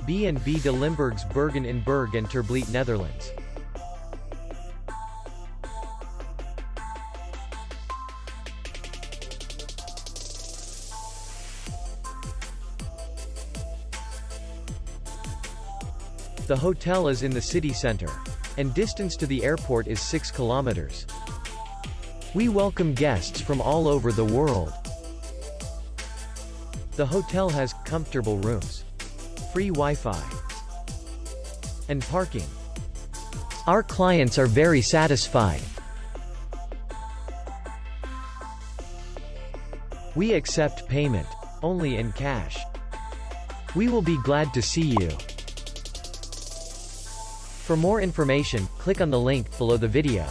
B&B De Limburgse Bergen in Berg and Terblijt, Netherlands. The hotel is in the city center, and distance to the airport is 6 kilometers. We welcome guests from all over the world. The hotel has comfortable rooms, free Wi-Fi, and parking. Our clients are very satisfied. We accept payment only in cash. We will be glad to see you. For more information, click on the link below the video.